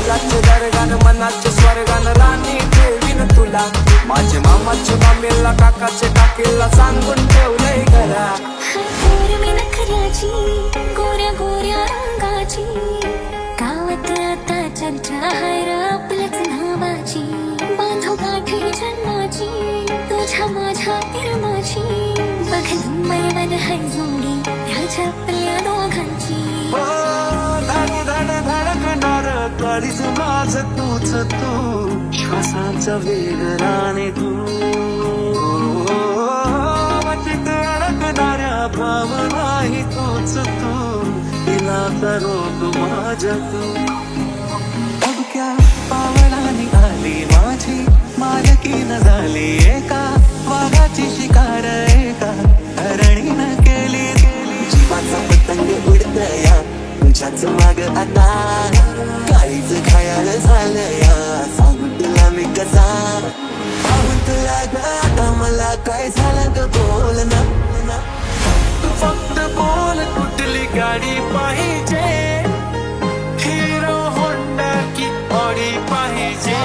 दिलाचे दरगान मनाचे स्वर्गान राणी ठेवीन तुला माझे मामाचे मामीला काकाचे काकीला सांगून ठेवलंय घरा मी नखऱ्याची गोऱ्या गोऱ्या रंगाची गावात आता चर्चा हाय र आपल्याच नावाची बांधू गाठी जन्माची तुझ्या माझ्या प्रेमाची बघ मैवन हाय जोडी ह्याच्या आपल्या दोघांची धड धड धडकणार काळीज माझ तूच तू श्वासाचा वेगराने तू वाटेत अडकणाऱ्या भावनाही तूच तू तिला करो तू माझ्या तू अबक्या पावलानी आली माझी मालकीन झाली एका वाघाची शिकार एका हरणीनं केली जीवाचा पतंग उडतया तुझ्याच माग आता काहीच खयाल झालं या सांगू तुला मी कसा पाहून तुला ग आता मला काय झालं ग बोल ना तू फक्त बोल कुठली गाडी पाहिजे हिरो होंडा की ऑडी पाहिजे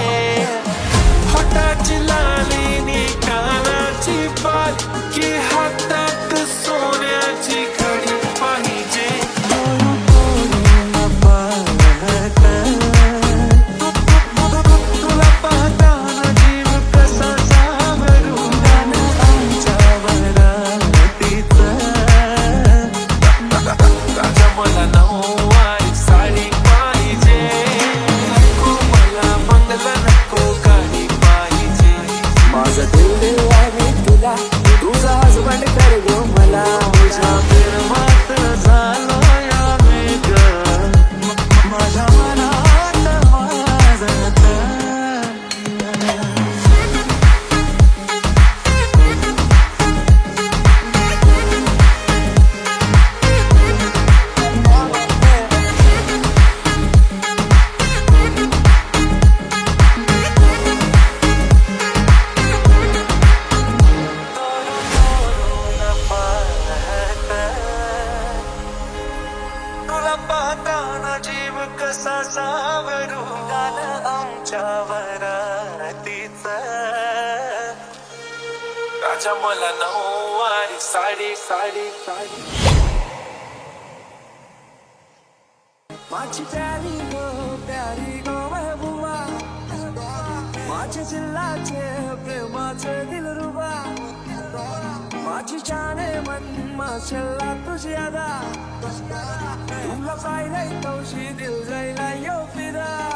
हाताची लाली नी कानाची बाल की हातात सोन्याची घडी पाहिजे तुला पाहताना जीव कसा सावरू गाणं आमच्या वरातीचं राजा मला नऊवारी साडी पाहिजे नको मला बंगला नको गाडी पाहिजे माझं दिल आहे तुला तुझा हसबंड कर गो मला तुझ्या प्रेमात झालो या मेघ माझ्या मनात वाजत तुला पाहताना जीव कसा सावरू गाणं आमच्या वरातीचं राजा मला नऊवारी साडी साडी साडी माझी प्यारी गो महबूबा माझे जिल्हाचे प्रेमाचे दिलरुबा माझी जाने मन माशल्ला तुझी अदा तुला पाहिलंय तवशी दिल जायला यो फिदा